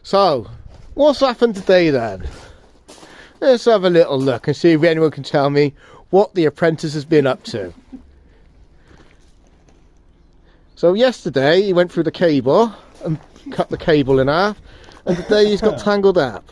So, what's happened today then? Let's have a little look and see if anyone can tell me what the apprentice has been up to. So yesterday he went through the cable and cut the cable in half, and today he's got tangled up.